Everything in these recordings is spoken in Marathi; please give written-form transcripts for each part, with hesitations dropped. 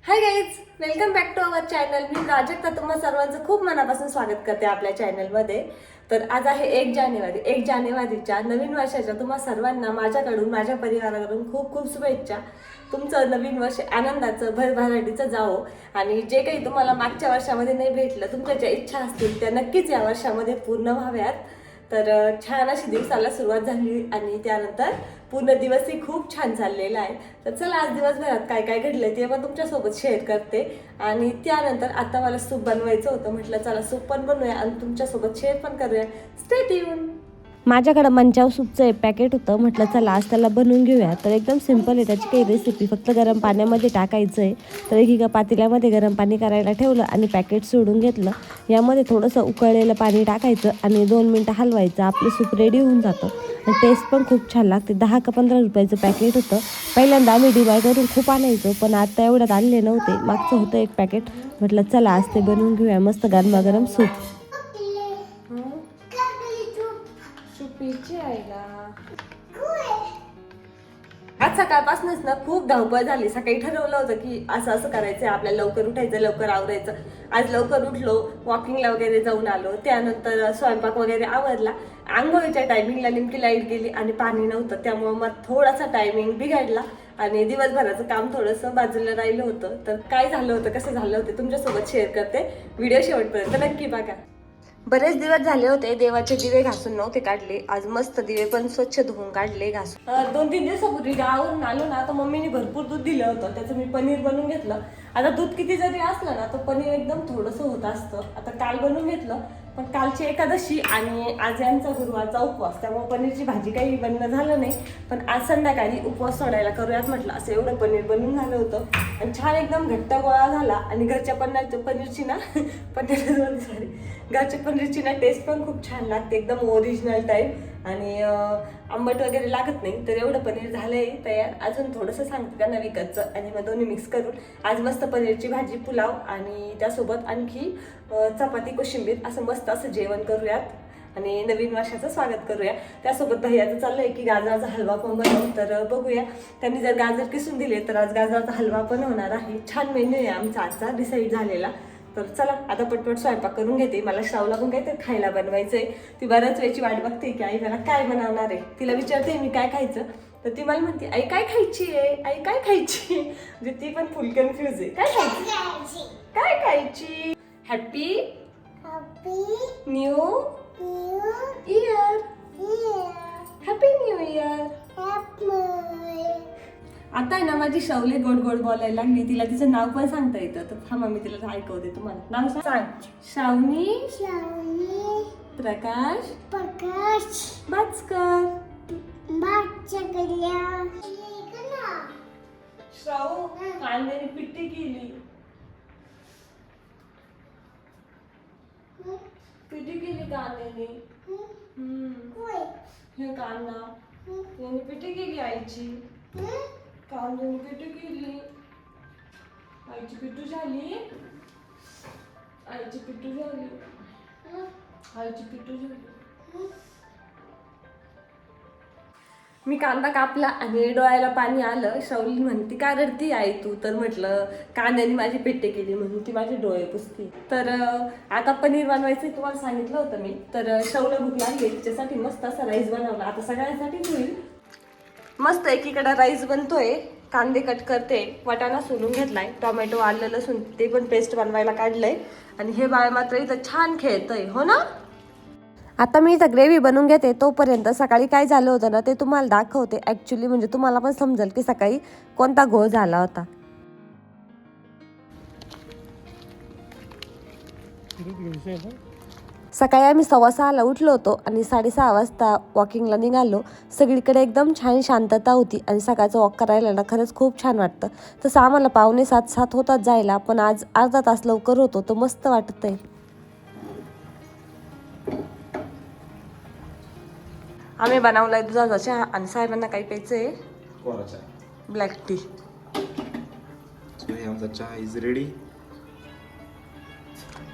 High guys, welcome back to our channel. मी प्राजक्ता तुम्हा सर्वांचं खूप मनापासून स्वागत करते आपल्या चॅनलमध्ये. तर आज आहे 1 जानेवारी. 1 जानेवारीच्या नवीन वर्षाच्या तुम्हा सर्वांना माझ्याकडून, माझ्या परिवाराकडून खूप खूप शुभेच्छा. तुमचं नवीन वर्ष आनंदाचं, भरभराटीचं जावो आणि जे काही तुम्हाला मागच्या वर्षामध्ये नाही भेटलं, तुमच्या ज्या इच्छा असतील त्या नक्कीच या वर्षामध्ये पूर्ण व्हाव्यात. तर छान अशी दिवसाला सुरुवात झाली आणि त्यानंतर पूर्ण दिवसही खूप छान चाललेला आहे. तर चला आज दिवसभरात काय काय घडलं ते पण तुमच्यासोबत शेअर करते. आणि त्यानंतर आता मला सूप बनवायचं होतं, म्हटलं चला सूप पण बनवूया आणि तुमच्यासोबत शेअर पण करूया. Stay tune. माझ्याकडं मंचाव सूपचं एक पॅकेट होतं, म्हटलं चला आज त्याला बनवून घेऊया. तर एकदम सिंपल आहे त्याची काही रेसिपी, फक्त गरम पाण्यामध्ये टाकायचं आहे. तर एका पातेल्यामध्ये गरम पाणी करायला ठेवलं आणि पॅकेट सोडून घेतलं. यामध्ये थोडंसं उकळलेलं पाणी टाकायचं आणि 2 मिनटं हलवायचं. आपलं सूप रेडी होऊन जातं आणि टेस्ट पण खूप छान लागते. 10 का 15 रुपयाचं पॅकेट होतं. पहिल्यांदा आम्ही डिमार्टवरून खूप आणायचो, पण आता एवढ्यात आणले नव्हते. मागचं होतं एक पॅकेट, म्हटलं चला आज ते बनवून घेऊया. मस्त गरमागरम सूप. आज सकाळपासूनच ना खूप धावपळ झाली. सकाळी ठरवलं होतं की असं असं करायचं, आपल्याला लवकर उठायचं, लवकर आवरायचं. आज लवकर उठलो, वॉकिंगला वगैरे जाऊन आलो. त्यानंतर स्वयंपाक वगैरे आवरला. आंघोळीच्या टायमिंगला नेमकी लाईट गेली आणि पाणी नव्हतं, त्यामुळे मग थोडासा टायमिंग बिघडला आणि दिवसभराचं काम थोडंसं बाजूला राहिलं होतं. तर काय झालं होतं, कसं झालं होतं तुमच्यासोबत शेअर करते. व्हिडिओ शेवटपर्यंत नक्की बघा. बरेच दिवस झाले होते देवाचे दिवे घासून नव्हते काढले. आज मस्त दिवे पण स्वच्छ धुवून काढले घासून. 2-3 दिवसापूर्वी गावावरून आलो ना, तर मम्मीने भरपूर दूध दिलं होतं, त्याचं मी पनीर बनवून घेतलं. आता दूध किती जरी असलं ना तर पनीर एकदम थोडंसं होत असतं. आता काल बनवून घेतलं, पण कालची एकादशी आणि आज यांचा गुरुवारचा उपवास, त्यामुळे पनीरची भाजी काही बनणं झालं नाही. पण आज संध्याकाळी उपवास सोडायला करूयात म्हटलं, असं एवढं पनीर बनवून झालं होतं आणि छान एकदम घट्ट गोळा झाला. आणि घरच्या पनीरची ना घरच्या पनीरची ना टेस्ट पण खूप छान लागते, एकदम ओरिजिनल टाईप आणि आंबट वगैरे लागत नाही. तर एवढं पनीर झालंय तयार. अजून थोडंसं सांगते त्यांना विकतचं आणि मग दोन्ही मिक्स करून आज मस्त पनीरची भाजी, पुलाव आणि त्यासोबत आणखी चपाती, कोशिंबीर असं मस्त असं जेवण करूयात आणि नवीन वर्षाचं स्वागत करूया. त्यासोबत भैयाचं चाललंय की गाजराचा हलवा पण बनवू. तर बघूया, त्यांनी जर गाजर किसून दिले तर आज गाजराचा हलवा पण होणार आहे. छान मेन्यू आहे आमचा आजचा डिसाईड झालेला. तर चला आता पटपट स्वयंपाक करून घेते. मला श्रावला पण काहीतरी खायला बनवायचंय. ती बऱ्याच वेळची वाट बघते की आई मला काय बनवणार आहे. तिला विचारते मी काय खायचं, तर ती मला म्हणते आई काय खायची आहे, आई काय खायची. म्हणजे ती पण फुल कन्फ्यूज आहे. काय खायची, काय खायची. Happy new year, happy new year. आता आहे ना माझी शौले गोड गोड बोलायला लागली. तिला तिचं नाव पण सांगता येतं, तर थांबा मी तिला ऐकवते तुम्हाला. नाव सांग. श्रावणी प्रकाश बाचकर. श्रावू कांद्याने पिट्टी केली. पिट्टी केली कांद्याने. हे कांदा याने पिट्टी केली आईची. कांद्याने पिट्टी केली. आईची पिट्टू झाली. आईची पिट्टू झाली. आईची पिट्टू झाली. मी कांदा कापला आणि डोळ्याला पाणी आलं. श्रावली म्हणती का रडती आई तू, तर म्हटलं कांद्याने माझी पिट्टी केली म्हणून ती माझे डोळे पुसती. तर आता पनीर बनवायचं तुम्हाला सांगितलं होतं मी. तर श्रावला भूक लागली, तिच्यासाठी मस्त असा राईस बनवला. आता सगळ्यांसाठीच होईल. मस्त एकीकडे राईस बनतोय, कांदे कट करते, वाटाणा सोलून घेतलाय, टोमॅटो, आलं, लसूण ते पण पेस्ट बनवायला काढलंय. आणि हे बाळ मात्र इथं छान खेळतंय, हो ना. आता मी इथं ग्रेव्ही बनवून घेते. तोपर्यंत सकाळी काय झालं होतं ना ते तुम्हाला दाखवते ॲक्च्युली, म्हणजे तुम्हाला पण समजेल की सकाळी कोणता घोळ झाला होता. सकाळी आम्ही 6:15ला उठलो होतो आणि 6:30 वाजता वॉकिंगला निघालो. सगळीकडे एकदम छान शांतता होती आणि सकाळचं वॉक करायला ना खरंच खूप छान वाटतं. तसं आम्हाला 6:45-7 होतात जायला, पण आज अर्धा तास लवकर होतो, तर मस्त वाटतंय. आम्ही बनवलाय दुधाचा चहा आणि साहेबांना काही प्यायचंय ब्लॅक टी. आमचा चहा इज रेडी.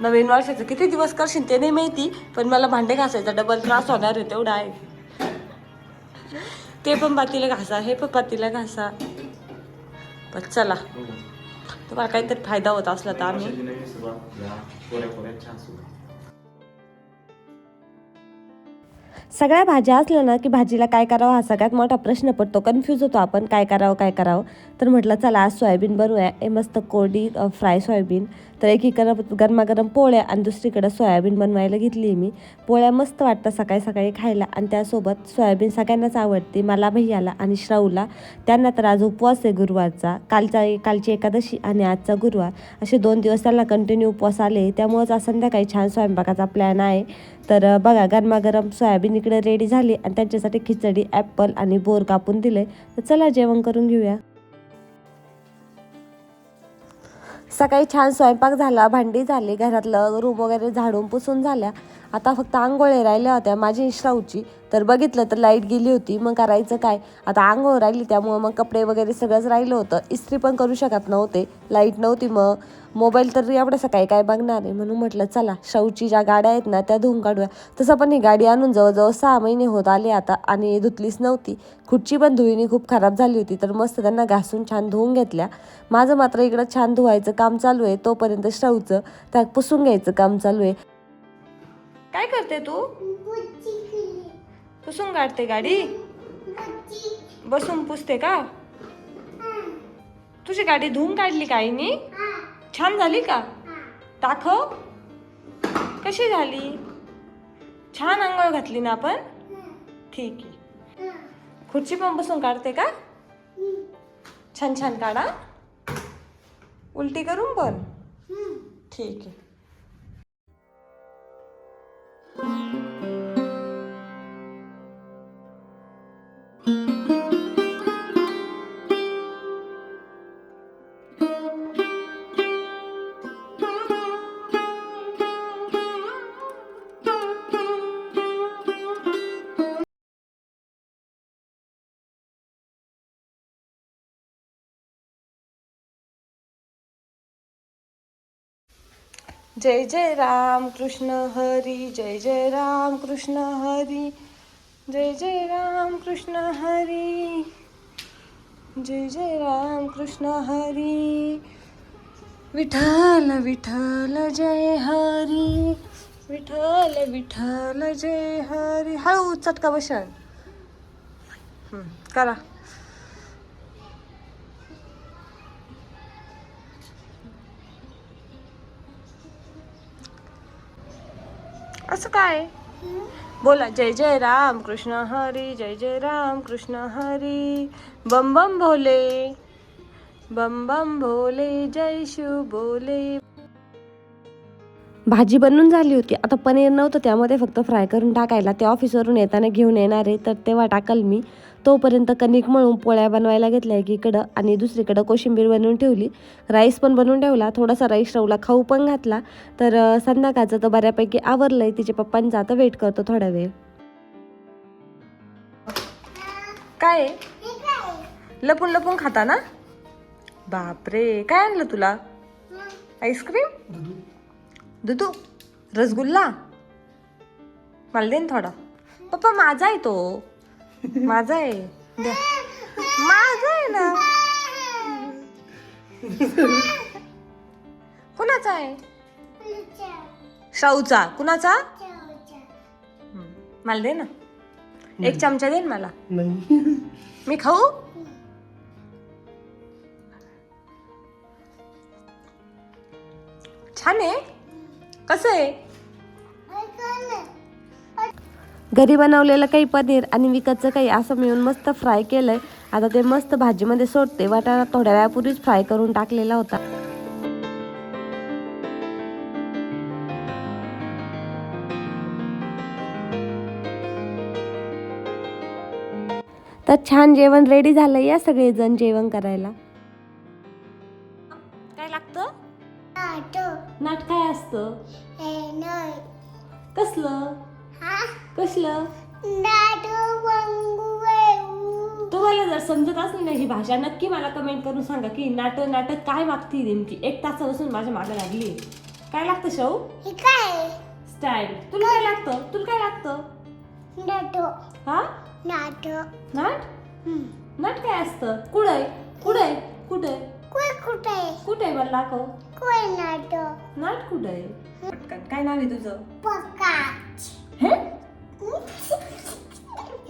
नवीन वर्षाचं किती दिवस करशील ते नाही माहिती, पण मला भांडे घासायचा डबल त्रास होणार आहे तेवढा आहे. ते पण पातीला घासा, हे पण पातीला घासा. पण चला तुम्हाला काहीतरी फायदा होत असला तर आम्ही सगळ्या भाज्या असल्या ना की भाजीला काय करावं हा सगळ्यात मोठा प्रश्न पडतो. कन्फ्यूज होतो आपण काय करावं. तर म्हटलं चला आज सोयाबीन बनवूया. हे मस्त कोरडी फ्राय सोयाबीन. तर एकीकडं गरमागरम पोळ्या आणि दुसरीकडं सोयाबीन बनवायला घेतली मी. पोळ्या मस्त वाटतं सकाळी सकाळी खायला आणि त्यासोबत सोयाबीन सगळ्यांनाच आवडते. मला, भैयाला आणि श्राऊला. त्यांना तर आज उपवास आहे गुरुवारचा. कालची एकादशी आणि आजचा गुरुवार असे 2 दिवस त्यांना कंटिन्यू उपवास आले. त्यामुळेच आज संध्याकाळी छान स्वयंपाकाचा प्लॅन आहे. तर बघा गरमागरम सोयाबीन इकडे रेडी झाली आणि त्यांच्यासाठी खिचडी, ॲपल आणि बोर कापून दिले. तर चला जेवण करून घेऊया. सकाळी छान स्वयंपाक झाला, भांडी झाली, घरातलं रूम वगैरे झाडून पुसून झाल्या. आता फक्त आंघोळी राहिल्या होत्या माझी श्राऊची. तर बघितलं तर लाईट गेली होती. मग करायचं काय, आता आंघोळ राहिली त्यामुळं मग कपडे वगैरे सगळंच राहिलं होतं. इस्त्री पण करू शकत नव्हते, लाईट नव्हती. मग मोबाईल तर एवढं सकाळी काय बघणार आहे म्हणून म्हटलं चला श्राऊची ज्या गाड्या आहेत ना त्या धुवून काढूया. तसं पण ही गाडी आणून जवळजवळ 6 महिने होत आले आता आणि धुतलीच नव्हती. खुर्ची पण धुईनी खूप खराब झाली होती. तर मस्त त्यांना घासून छान धुवून घेतल्या. माझं मात्र इकडं छान धुवायचं काम चालू आहे. तोपर्यंत श्राऊचं त्यात पुसून घ्यायचं काम चालू आहे. काय करते तू? पुसून काढते गाडी, बसून पुसते का? तुझी गाडी धुवून काढली का आईनी? छान झाली का? दाखव कशी झाली. छान अंघोळ घातली ना आपण. ठीक आहे. खुर्ची पण बसून काढते का? छान छान काढा, उलटी करून पण. ठीक आहे. जय जय राम कृष्ण हरी, जय जय राम कृष्ण हरी, जय जय राम कृष्ण हरी, जय जय राम कृष्ण हरी. विठ्ठल विठ्ठल जय हरी, विठ्ठल विठ्ठल जय हरी. हळू चटका बसन करा. असं काय बोला. जय जय राम कृष्ण हरी, जय जय राम कृष्ण हरी. बम बम भोले, बम बम भोले, जय शिव बोले. भाजी बनवून झाली होती. आता पनीर नव्हतं त्यामध्ये फक्त फ्राय करून टाकायला. ते ऑफिसवरून येताना घेऊन येणार आहे तर तेव्हा टाकल मी. तोपर्यंत कणिक मळून पोळ्या बनवायला घेतल्या एकीकडं आणि दुसरीकडं कोशिंबीर बनवून ठेवली. राईस पण बनवून ठेवला. थोडासा राईस श्राऊला खाऊ पण घातला. तर संध्याकाळचं तर बऱ्यापैकी आवरलंय. तिच्या पप्पांचा आता वेट करतो थोडा वेळ. काय लपून लपून खाता ना? बापरे, काय आणलं तुला? आईस्क्रीम, दुधू, रसगुल्ला. मला दे थोडा. पप्पा माझा आहे तो, माझा आहे. माझा आहे ना. कुणाचा आहे? श्राऊचा. कुणाचा? मला दे ना, एक चमचा दे मला. मी खाऊ? छान आहे. कसं आहे? घरी बनवलेलं काही पनीर आणि विकतचं काही असं मिळून मस्त फ्राय केलंय. आता ते मस्त भाजीमध्ये सोडते. वाटाणा थोड्या वेळापूर्वीच फ्राय करून टाकलेला होता. तर छान जेवण रेडी झालं. या सगळेजण जेवण करायला. काय लागतं? नाट काय असतं? कसलं कसलं? तुम्हाला जर समजत असली ना ही भाषा नक्की मला कमेंट करून सांगा की नाटक काय मागती नेमकी. 1 तासापासून माझ्या मागे लागली. काय लागतं शाऊ? स्टाईल. तुला काय लागतं? हा नाट. नाट काय असतं? कुठे कुठे आहे मला दाखव. नाट कुठे आहे? पटकन काय नाव आहे तुझं?